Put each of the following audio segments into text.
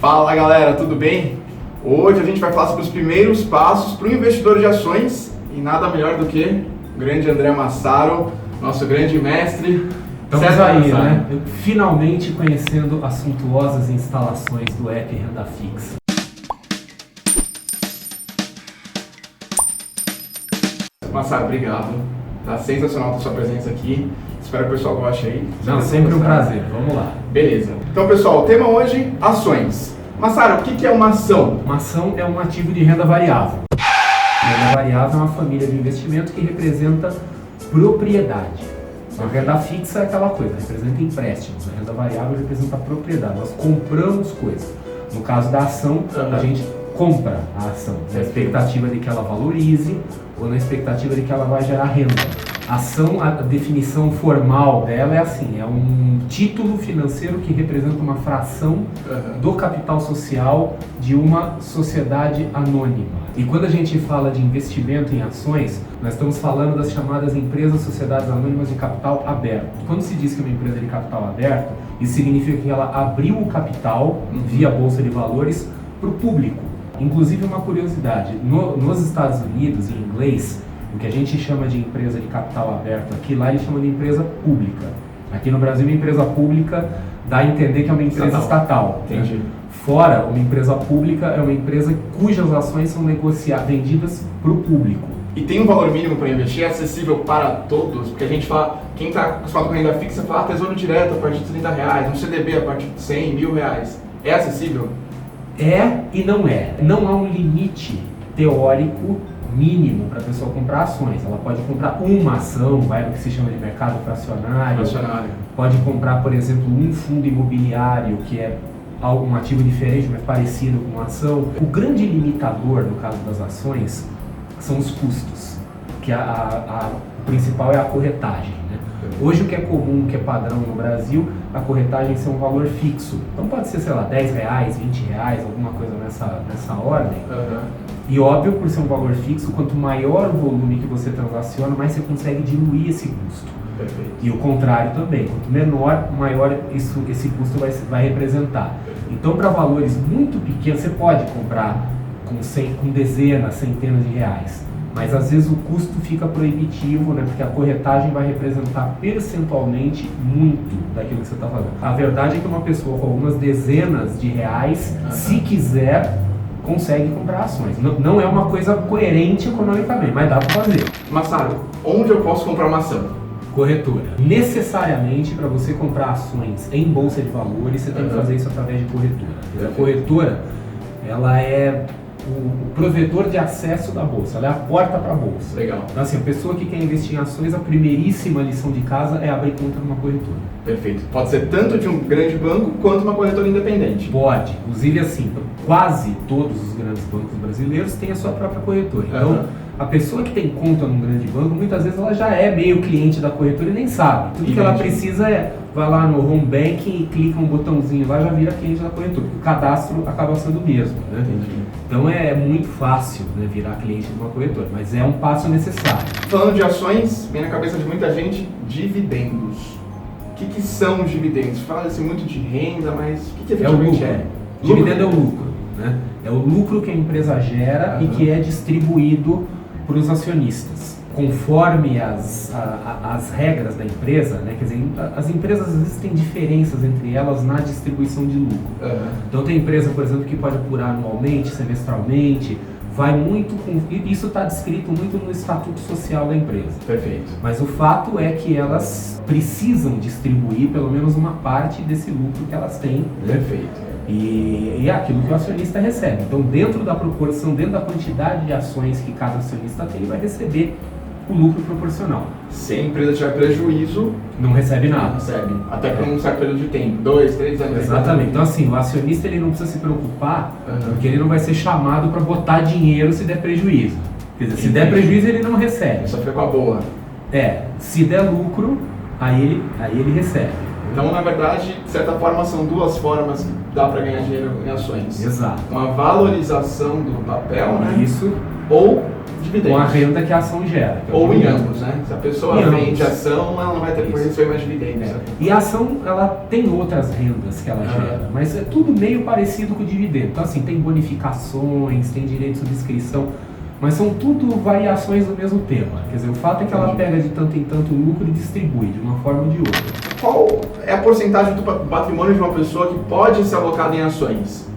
Fala galera, tudo bem? Hoje a gente vai falar sobre os primeiros passos para o investidor de ações e nada melhor do que o grande André Massaro, nosso grande mestre. Estamos aí, né? Finalmente conhecendo as suntuosas instalações do app Renda Fixa. Massaro, obrigado. Tá sensacional a sua presença aqui. Espero que o pessoal goste aí. Não, sempre um prazer. Vamos lá. Beleza. Então, pessoal, o tema hoje, ações. Massaro, o que é uma ação? Uma ação é um ativo de renda variável. Renda variável é uma família de investimento que representa propriedade. A renda fixa é aquela coisa, representa empréstimos. A renda variável representa propriedade. Nós compramos coisas. No caso da ação, a gente compra a ação na expectativa de que ela valorize ou na expectativa de que ela vai gerar renda. A ação, a definição formal dela é assim, é um título financeiro que representa uma fração do capital social de uma sociedade anônima. E quando a gente fala de investimento em ações, nós estamos falando das chamadas empresas, sociedades anônimas de capital aberto. Quando se diz que é uma empresa de capital aberto, isso significa que ela abriu o capital via Bolsa de Valores para o público. Inclusive, uma curiosidade, nos Estados Unidos, em inglês, o que a gente chama de empresa de capital aberto aqui, lá eles chamam de empresa pública. Aqui no Brasil, uma empresa pública dá a entender que é uma empresa estatal. Entendi. Fora, uma empresa pública é uma empresa cujas ações são vendidas para o público. E tem um valor mínimo para investir, é acessível para todos? Porque a gente fala, quem está acostumado com renda fixa fala tesouro direto a partir de R$30, um CDB a partir de R$100, R$1.000. É acessível? É e não é. Não há um limite teórico mínimo para a pessoa comprar ações. Ela pode comprar uma ação, vai no que se chama de mercado fracionário. Pode comprar, por exemplo, um fundo imobiliário, que é um ativo diferente, mas parecido com uma ação. O grande limitador, no caso das ações, são os custos, que o principal é a corretagem, né? Hoje o que é comum, o que é padrão no Brasil, a corretagem ser um valor fixo. Então pode ser, sei lá, R$10, R$20, alguma coisa nessa ordem. E óbvio, por ser um valor fixo, quanto maior o volume que você transaciona, mais você consegue diluir esse custo. Perfeito. E o contrário também, quanto menor, maior esse custo vai representar. Então, para valores muito pequenos, você pode comprar com dezenas, centenas de reais. Mas às vezes o custo fica proibitivo, né? Porque a corretagem vai representar percentualmente muito daquilo que você está fazendo. A verdade é que uma pessoa com algumas dezenas de reais, se quiser, consegue comprar ações. Não é uma coisa coerente economicamente, mas dá para fazer. Massaro, onde eu posso comprar uma ação? Corretora. Necessariamente, para você comprar ações em bolsa de valores, você tem que fazer isso através de corretora. A corretora, ela é o provedor de acesso da bolsa, ela é a porta para a bolsa. Legal. Então, assim, a pessoa que quer investir em ações, a primeiríssima lição de casa é abrir conta numa corretora. Perfeito. Pode ser tanto de um grande banco quanto uma corretora independente. Pode. Inclusive, assim, quase todos os grandes bancos brasileiros têm a sua própria corretora. Então, a pessoa que tem conta num grande banco, muitas vezes ela já é meio cliente da corretora e nem sabe. Tudo que ela precisa é, vai lá no home banking e clica um botãozinho lá, já vira cliente da corretora. O cadastro acaba sendo o mesmo, né? Então é muito fácil, né, virar cliente de uma corretora, mas é um passo necessário. Falando de ações, vem na cabeça de muita gente dividendos. O que são os dividendos? Fala-se muito de renda, mas o que efetivamente é? Dividendo é o lucro, né? É o lucro que a empresa gera e que é distribuído para os acionistas. Conforme as regras da empresa, né? Quer dizer, as empresas às vezes têm diferenças entre elas na distribuição de lucro. Então tem empresa, por exemplo, que pode apurar anualmente, semestralmente, vai muito com... Isso está descrito muito no estatuto social da empresa. Perfeito. Mas o fato é que elas precisam distribuir pelo menos uma parte desse lucro que elas têm. Né? Perfeito. E é aquilo que o acionista recebe. Então, dentro da proporção, dentro da quantidade de ações que cada acionista tem, ele vai receber o lucro proporcional. Se a empresa tiver prejuízo, não recebe nada. Não recebe. Até por um certo período de tempo, 2, 3 anos. Exatamente. Então, assim, o acionista ele não precisa se preocupar, porque ele não vai ser chamado para botar dinheiro se der prejuízo. Quer dizer, se der prejuízo, ele não recebe. Só fica com a boa. Se der lucro, aí ele recebe. Então, na verdade, de certa forma, são duas formas que dá para ganhar dinheiro em ações. Exato. Uma valorização do papel, né? Isso. ou dividendos. Com a renda que a ação gera. Ou em ambos, né? Se a pessoa Em vende ambos. ação, ela não vai ter que receber mais dividendos. É. E a ação, ela tem outras rendas que ela gera, mas é tudo meio parecido com o dividendo. Então, assim, tem bonificações, tem direito de subscrição, mas são tudo variações do mesmo tema. Quer dizer, o fato é que ela pega de tanto em tanto lucro e distribui de uma forma ou de outra. Qual é a porcentagem do patrimônio de uma pessoa que pode ser alocada em ações?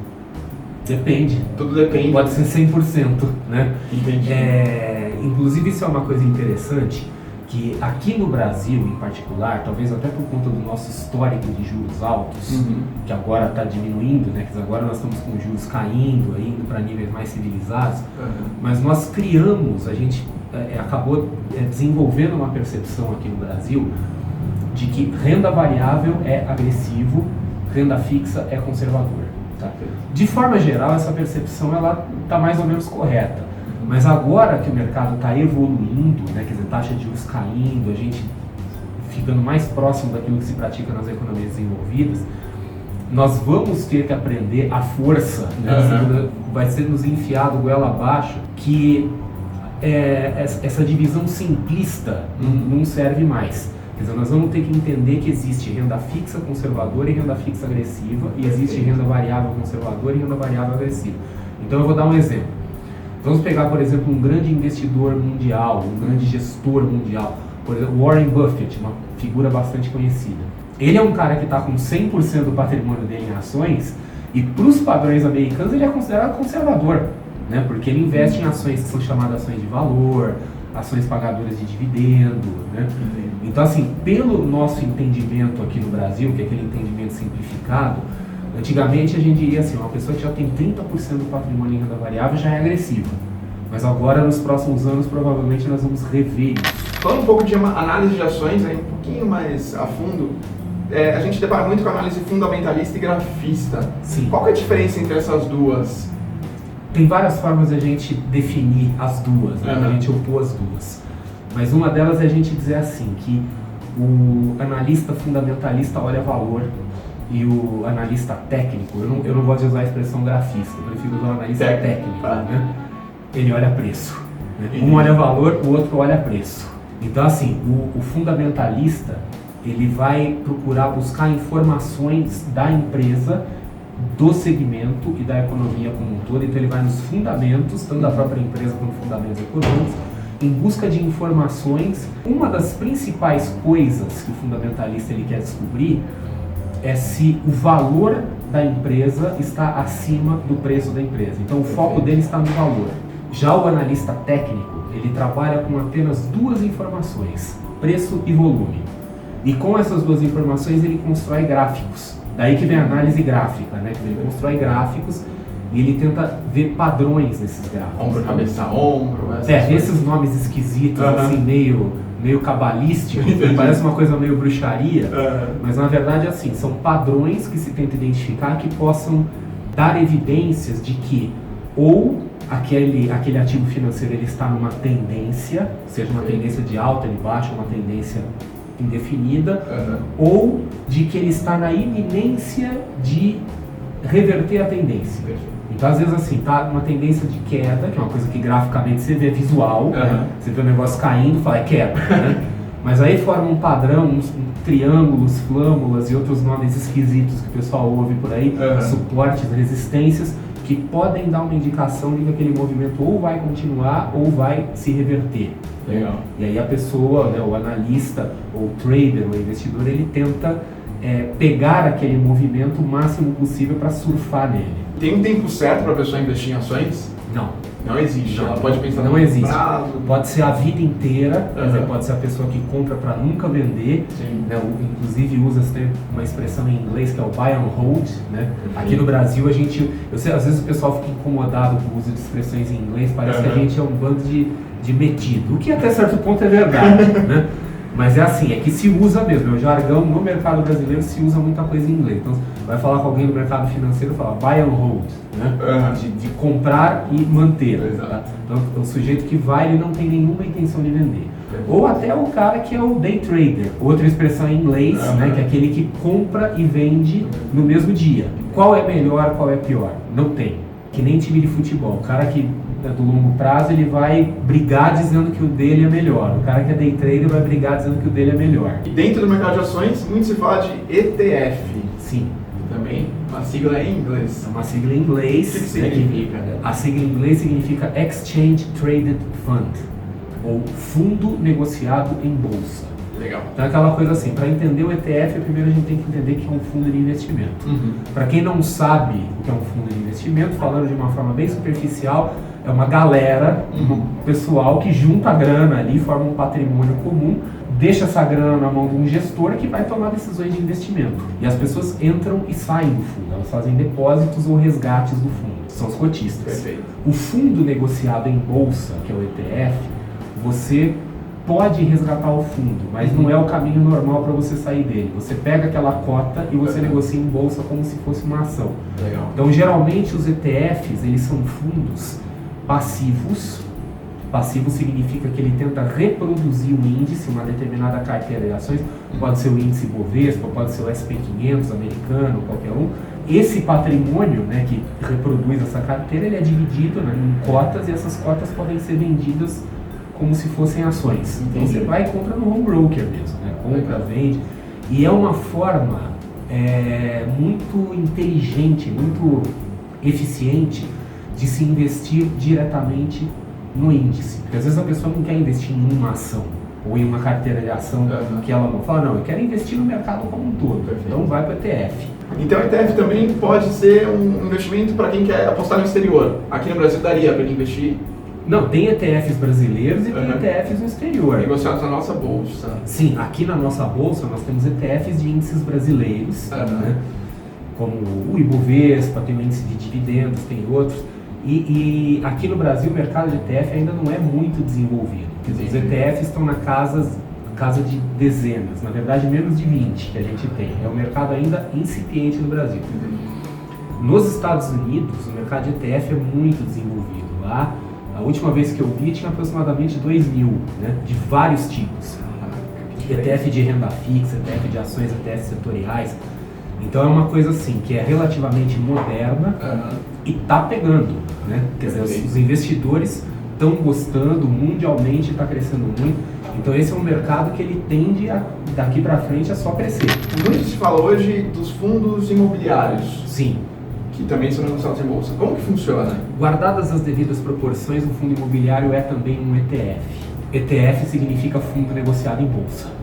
Depende. Tudo depende. Pode ser 100%, né? Entendi. Inclusive, isso é uma coisa interessante, que aqui no Brasil, em particular, talvez até por conta do nosso histórico de juros altos, que agora está diminuindo, né? Quer dizer, agora nós estamos com juros caindo, indo para níveis mais civilizados, mas nós criamos, a gente acabou desenvolvendo uma percepção aqui no Brasil de que renda variável é agressivo, renda fixa é conservador. Tá? De forma geral, essa percepção ela está mais ou menos correta. Mas agora que o mercado está evoluindo, né, quer dizer, taxa de juros caindo, a gente ficando mais próximo daquilo que se pratica nas economias desenvolvidas, nós vamos ter que aprender à força, né, vai ser nos enfiado goela abaixo, que essa divisão simplista não serve mais. Quer dizer, nós vamos ter que entender que existe renda fixa conservadora e renda fixa agressiva, e existe renda variável conservadora e renda variável agressiva. Então eu vou dar um exemplo. Vamos pegar, por exemplo, um grande investidor mundial, um grande gestor mundial, por exemplo, Warren Buffett, uma figura bastante conhecida. Ele é um cara que está com 100% do patrimônio dele em ações, e para os padrões americanos ele é considerado conservador, né? Porque ele investe em ações que são chamadas ações de valor, ações pagadoras de dividendo, né? Então, assim, pelo nosso entendimento aqui no Brasil, que é aquele entendimento simplificado, antigamente a gente diria assim, uma pessoa que já tem 30% do patrimônio em renda variável já é agressiva. Mas agora, nos próximos anos, provavelmente nós vamos rever isso. Falando um pouco de análise de ações, aí, um pouquinho mais a fundo, a gente depara muito com a análise fundamentalista e grafista. Sim. Qual que é a diferença entre essas duas? Tem várias formas de a gente definir as duas, né? A gente opor as duas. Mas uma delas é a gente dizer assim, que o analista fundamentalista olha valor e o analista técnico, eu não gosto de usar a expressão grafista, eu prefiro usar o analista técnico, né? Ele olha preço. Né? Um olha valor, o outro olha preço. Então, assim, o fundamentalista, ele vai procurar buscar informações da empresa, do segmento e da economia como um todo. Então ele vai nos fundamentos, tanto da própria empresa quanto fundamentos econômicos, em busca de informações. Uma das principais coisas que o fundamentalista ele quer descobrir é se o valor da empresa está acima do preço da empresa. Então o foco dele está no valor. Já o analista técnico, ele trabalha com apenas duas informações, preço e volume. E com essas duas informações ele constrói gráficos. Daí que vem a análise gráfica, né? Ele constrói gráficos e ele tenta ver padrões nesses gráficos. Ombro, cabeça, ombro. Esses nomes esquisitos, assim, meio cabalísticos, parece uma coisa meio bruxaria, mas na verdade, assim, são padrões que se tenta identificar que possam dar evidências de que ou aquele ativo financeiro ele está numa tendência, seja uma tendência de alta, de baixa, uma tendência indefinida, ou de que ele está na iminência de reverter a tendência. Então, às vezes, assim, tá numa tendência de queda, que é uma coisa que graficamente você vê visual, né? Você vê o negócio caindo, fala, é queda, né? Mas aí forma um padrão, triângulos, flâmulas e outros nomes esquisitos que o pessoal ouve por aí, suportes, resistências, que podem dar uma indicação de que aquele movimento ou vai continuar ou vai se reverter. Legal. E aí a pessoa, né, o analista, ou o trader, o investidor, ele tenta pegar aquele movimento o máximo possível para surfar nele. Tem um tempo certo para a pessoa investir em ações? Não. Não existe. Ela pode pensar não no existe. prazo. Pode ser a vida inteira, quer dizer, pode ser a pessoa que compra para nunca vender. Né? Inclusive usa uma expressão em inglês que é o buy and hold. Né? Aqui no Brasil a gente, eu sei, às vezes o pessoal fica incomodado com o uso de expressões em inglês, parece que a gente é um bando de metido, o que até certo ponto é verdade. Né? Mas é assim, é que se usa mesmo, o jargão no mercado brasileiro se usa muita coisa em inglês. Então, vai falar com alguém do mercado financeiro, fala buy and hold, né? De comprar e manter. Tá? Então, o sujeito que vai, ele não tem nenhuma intenção de vender. Ou até o cara que é o day trader, outra expressão em inglês, né? Que é aquele que compra e vende no mesmo dia. Qual é melhor, qual é pior? Não tem. Que nem time de futebol. O cara que né, do longo prazo, ele vai brigar dizendo que o dele é melhor. O cara que é day trader vai brigar dizendo que o dele é melhor. E dentro do mercado de ações, muito se fala de ETF. Sim. Também, uma sigla em inglês. É uma sigla em inglês. O que significa? A sigla em inglês significa Exchange Traded Fund, ou Fundo Negociado em Bolsa. Legal. Então é aquela coisa assim, para entender o ETF, primeiro a gente tem que entender que é um fundo de investimento. Para quem não sabe o que é um fundo de investimento, falando de uma forma bem superficial, é uma galera, um pessoal que junta a grana ali, forma um patrimônio comum, deixa essa grana na mão de um gestor que vai tomar decisões de investimento. E as pessoas entram e saem do fundo, elas fazem depósitos ou resgates do fundo, são os cotistas. Perfeito. O fundo negociado em bolsa, que é o ETF, você pode resgatar o fundo, mas não é o caminho normal para você sair dele. Você pega aquela cota e você negocia em bolsa como se fosse uma ação. Legal. Então, geralmente, os ETFs, eles são fundos passivos. Passivo significa que ele tenta reproduzir um índice, uma determinada carteira de ações. Pode ser o índice Bovespa, pode ser o SP500 americano, qualquer um. Esse patrimônio, né, que reproduz essa carteira, ele é dividido, né, em cotas, e essas cotas podem ser vendidas como se fossem ações. Então você vai e compra no home broker mesmo, né? Compra, vende. E é uma forma muito inteligente, muito eficiente de se investir diretamente no índice. Porque às vezes a pessoa não quer investir em uma ação ou em uma carteira de ação que ela não fala, não, eu quero investir no mercado como um todo. Perfeito. Então vai para o ETF. Então o ETF também pode ser um investimento para quem quer apostar no exterior. Aqui no Brasil daria para ele investir? Não, tem ETFs brasileiros e tem ETFs no exterior. Negociados na nossa bolsa. Sim, aqui na nossa bolsa nós temos ETFs de índices brasileiros, né? Como o Ibovespa, tem o índice de dividendos, tem outros. E aqui no Brasil o mercado de ETF ainda não é muito desenvolvido. Quer dizer, os ETFs estão na casa de dezenas, na verdade menos de 20 que a gente tem. É um mercado ainda incipiente no Brasil. Nos Estados Unidos, o mercado de ETF é muito desenvolvido. Lá, a última vez que eu vi, tinha aproximadamente 2.000, né, de vários tipos. ETF de renda fixa, ETF de ações, ETF setoriais. Então é uma coisa assim, que é relativamente moderna e está pegando, né? Quer dizer, os investidores estão gostando mundialmente, está crescendo muito. Então esse é um mercado que ele tende, daqui para frente, a só crescer. Muito se fala hoje dos fundos imobiliários. Sim. Que também são negociados em bolsa. Como que funciona? Guardadas as devidas proporções, o fundo imobiliário é também um ETF. ETF significa fundo negociado em bolsa.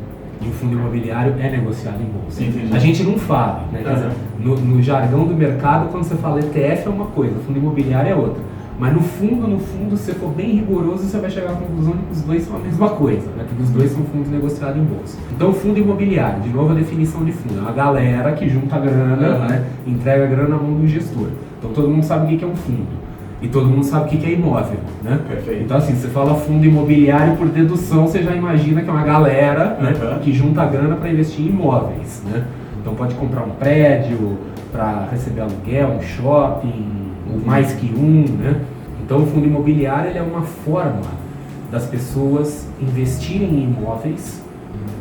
E o fundo imobiliário é negociado em bolsa. Entendi. A gente não fala, né? Quer dizer, no jargão do mercado, quando você fala ETF é uma coisa, fundo imobiliário é outra. Mas no fundo, se você for bem rigoroso, você vai chegar à conclusão de que os dois são a mesma coisa, né? Que os dois são fundos negociados em bolsa. Então, o fundo imobiliário, de novo a definição de fundo, é uma galera que junta a grana, né? Entrega a grana na mão do gestor. Então, todo mundo sabe o que é um fundo. E todo mundo sabe o que é imóvel, né? Perfeito. Então, assim, você fala fundo imobiliário, por dedução, você já imagina que é uma galera, né, que junta a grana para investir em imóveis, né? Então, pode comprar um prédio para receber aluguel, um shopping, ou mais que um, né? Então, o fundo imobiliário ele é uma forma das pessoas investirem em imóveis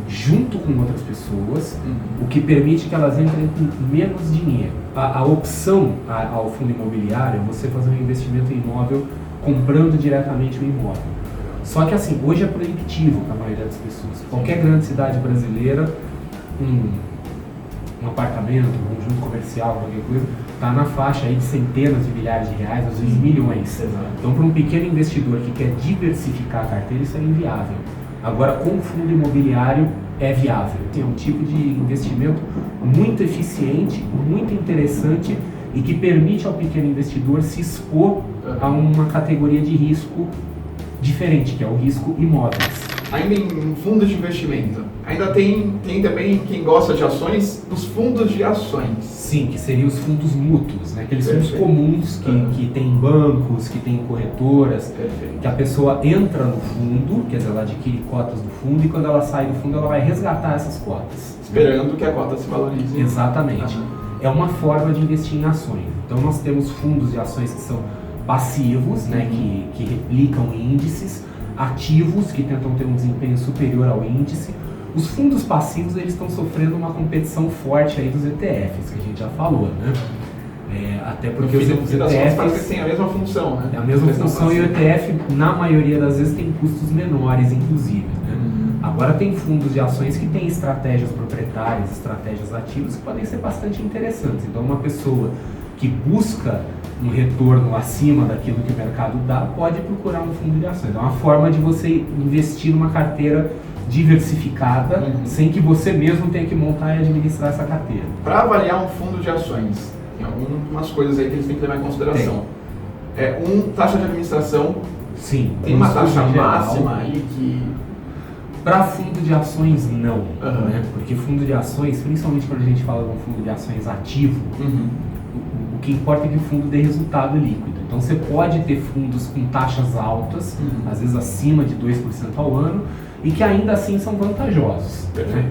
junto com outras pessoas, o que permite que elas entrem com menos dinheiro. A opção ao fundo imobiliário é você fazer um investimento em imóvel comprando diretamente o imóvel. Só que assim, hoje é proibitivo para a maioria das pessoas. Qualquer grande cidade brasileira, um apartamento, um conjunto comercial, qualquer coisa, está na faixa aí de centenas de milhares de reais, às vezes milhões. Então, para um pequeno investidor que quer diversificar a carteira, isso é inviável. Agora, com o fundo imobiliário, é viável. É um tipo de investimento muito eficiente, muito interessante e que permite ao pequeno investidor se expor a uma categoria de risco diferente, que é o risco imóveis. Ainda em fundos de investimento, ainda tem também quem gosta de ações, os fundos de ações. Sim, que seriam os fundos mútuos, né? Aqueles fundos comuns que tem bancos, que tem corretoras, que a pessoa entra no fundo, quer dizer, ela adquire cotas do fundo e quando ela sai do fundo ela vai resgatar essas cotas. Esperando que a cota se valorize. Exatamente. É uma forma de investir em ações. Então nós temos fundos de ações que são passivos, né? Que replicam índices, ativos que tentam ter um desempenho superior ao índice. Os fundos passivos eles estão sofrendo uma competição forte aí dos ETFs, que a gente já falou, né? Até porque os ETFs têm a mesma função, né? É a mesma função e o ETF, na maioria das vezes, tem custos menores, inclusive. Né? Agora tem fundos de ações que têm estratégias proprietárias, estratégias ativas que podem ser bastante interessantes. Então uma pessoa que busca um retorno acima daquilo que o mercado dá, pode procurar um fundo de ações. É uma forma de você investir numa carteira diversificada, sem que você mesmo tenha que montar e administrar essa carteira. Para avaliar um fundo de ações, tem algumas coisas aí que eles têm que levar em consideração. Taxa de administração. Sim. Tem uma taxa máxima aí que... Para fundo de ações, não. Né? Porque fundo de ações, principalmente quando a gente fala de um fundo de ações ativo, o que importa é que o fundo dê resultado líquido. Então você pode ter fundos com taxas altas, às vezes acima de 2% ao ano, e que ainda assim são vantajosos. Né?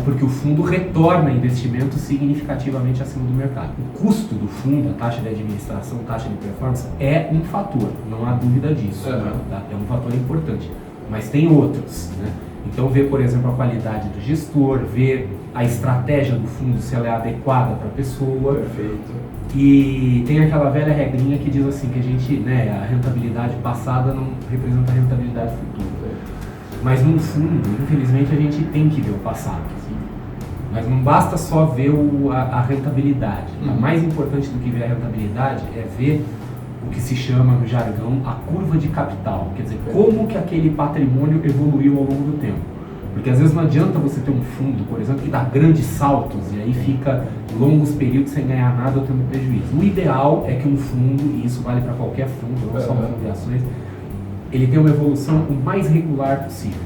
Porque o fundo retorna investimento significativamente acima do mercado. O custo do fundo, a taxa de administração, a taxa de performance, é um fator, não há dúvida disso. Tá? É um fator importante. Mas tem outros. Né? Então ver, por exemplo, a qualidade do gestor, ver a estratégia do fundo, se ela é adequada para a pessoa. Perfeito. E tem aquela velha regrinha que diz assim, que a gente, né, a rentabilidade passada não representa a rentabilidade futura. Mas no fundo, infelizmente, a gente tem que ver o passado. Assim. Mas não basta só ver a rentabilidade. Mais importante do que ver a rentabilidade é ver o que se chama no jargão a curva de capital. Quer dizer, como que aquele patrimônio evoluiu ao longo do tempo. Porque às vezes não adianta você ter um fundo, por exemplo, que dá grandes saltos e aí fica longos períodos sem ganhar nada ou tendo prejuízo. O ideal é que um fundo, e isso vale para qualquer fundo, não só um fundo de ações, ele tem uma evolução o mais regular possível.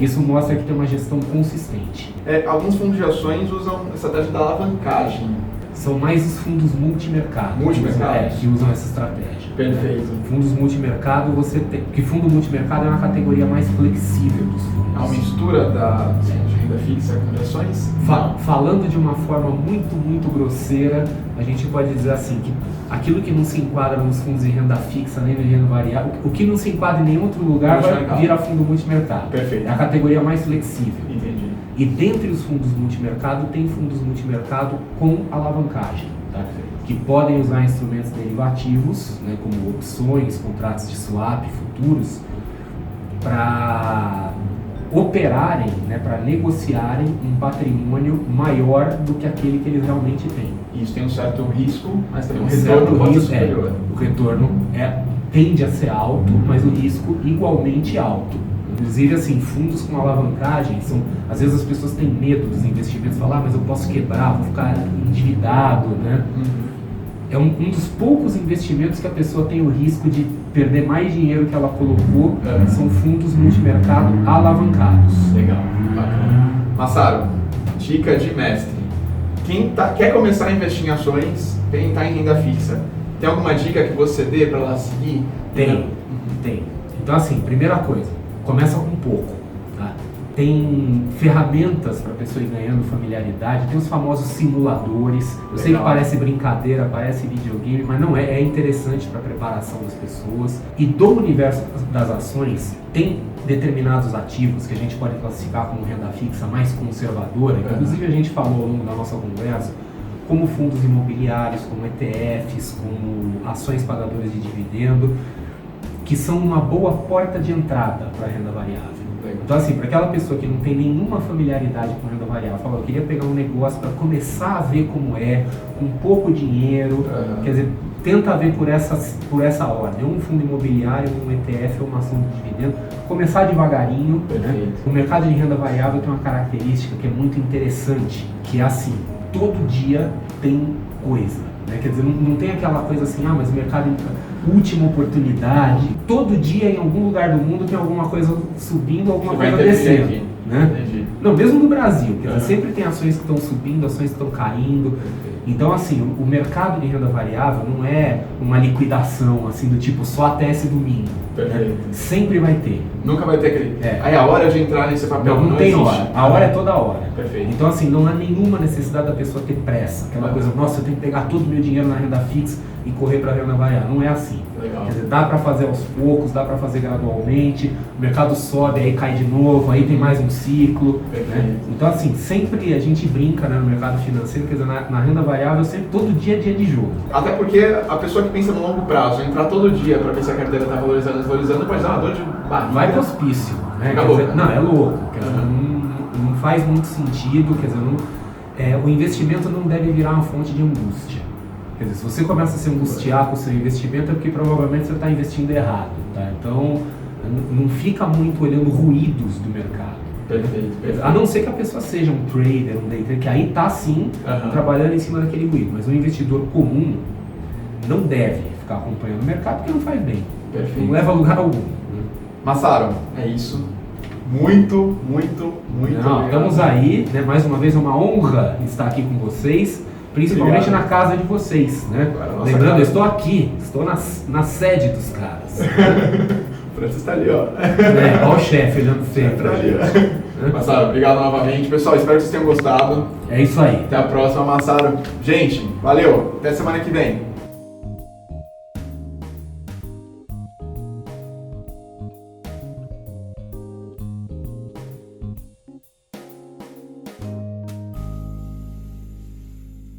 Isso mostra que tem uma gestão consistente. Alguns fundos de ações usam a estratégia da alavancagem. São mais os fundos multimercado. Que usam essa estratégia. Perfeito. Fundos multimercado, você tem... Porque fundo multimercado é uma categoria mais flexível dos fundos. É uma mistura de renda fixa com de ações? Falando de uma forma muito grosseira, a gente pode dizer assim, que aquilo que não se enquadra nos fundos de renda fixa, nem no renda variável, o que não se enquadra em nenhum outro lugar vai virar fundo multimercado. Perfeito. É a categoria mais flexível. Entendi. E dentre os fundos multimercado, tem fundos multimercado com alavancagem, tá? Que podem usar instrumentos derivativos, né, como opções, contratos de swap, futuros, para operarem, né, para negociarem um patrimônio maior do que aquele que eles realmente têm. Isso tem um certo risco, mas também um retorno pode ser superior. O retorno tende a ser alto, mas o risco igualmente alto. Inclusive, assim, fundos com alavancagem, às vezes as pessoas têm medo dos investimentos, falam, mas eu posso quebrar, vou ficar endividado, né? É um dos poucos investimentos que a pessoa tem o risco de perder mais dinheiro que ela colocou, são fundos multimercado alavancados. Legal, bacana. Massaro, dica de mestre. Quem quer começar a investir em ações, quem está em renda fixa, tem alguma dica que você dê para ela seguir? Tem. Então, assim, primeira coisa, começa com pouco, tá? Tem ferramentas para a pessoa ir ganhando familiaridade, tem os famosos simuladores. Eu sei que parece brincadeira, parece videogame, mas não é interessante para a preparação das pessoas. E do universo das ações, tem determinados ativos que a gente pode classificar como renda fixa mais conservadora, que inclusive a gente falou ao longo da nossa conversa, como fundos imobiliários, como ETFs, como ações pagadoras de dividendo, que são uma boa porta de entrada para a renda variável. Então, assim, para aquela pessoa que não tem nenhuma familiaridade com renda variável, fala, eu queria pegar um negócio para começar a ver como é, com pouco dinheiro, quer dizer, tenta ver por essa ordem, um fundo imobiliário, um ETF ou uma ação de dividendo, começar devagarinho. Né? O mercado de renda variável tem uma característica que é muito interessante, que é assim, todo dia tem coisa. Né? Quer dizer, não tem aquela coisa assim, mas o mercado última oportunidade. Todo dia em algum lugar do mundo tem alguma coisa subindo, alguma coisa descendo. Né? Não, mesmo no Brasil, quer dizer, sempre tem ações que estão subindo, ações que estão caindo. Então, assim, o mercado de renda variável não é uma liquidação, assim, do tipo só até esse domingo. Né? Sempre vai ter. Nunca vai ter aquele... Aí a hora de entrar nesse papel não tem existe. hora. A hora é toda hora. Perfeito. Então, assim, não há nenhuma necessidade da pessoa ter pressa. Aquela coisa, nossa, eu tenho que pegar todo o meu dinheiro na renda fixa e correr para a renda variável. Não é assim. Legal. Quer dizer, dá para fazer aos poucos, dá para fazer gradualmente, o mercado sobe, aí cai de novo, aí tem mais um ciclo. Né? Então, assim, sempre a gente brinca, né, no mercado financeiro, quer dizer, na renda variável, sempre todo dia é dia de jogo. Até porque a pessoa que pensa no longo prazo, entrar todo dia para ver se a carteira está valorizando, desvalorizando, pode dar uma dor de barriga. Vai pro hospício, né? Fica Quer louco. dizer, não, é louco. Quer dizer, não faz muito sentido, quer dizer, o investimento não deve virar uma fonte de angústia. Quer dizer, se você começa a se angustiar com o seu investimento é porque provavelmente você está investindo errado, tá? Então, não fica muito olhando ruídos do mercado. Perfeito. A não ser que a pessoa seja um trader, um day trader, que aí está sim trabalhando em cima daquele ruído. Mas um investidor comum não deve ficar acompanhando o mercado porque não faz bem. Perfeito. Não leva a lugar algum. Massaro, é isso. Muito Não, obrigado. estamos aí, né? Mais uma vez é uma honra estar aqui com vocês, principalmente Obrigado. na casa de vocês, né? Agora, nossa Lembrando, casa. eu estou aqui, estou na sede dos caras. O Francis está ali, ó. Olha o chefe olhando feio pra Tá ali, gente. ó. Massaro, obrigado novamente. Pessoal, espero que vocês tenham gostado. É isso aí. Até a próxima, Massaro. Gente, valeu. Até semana que vem.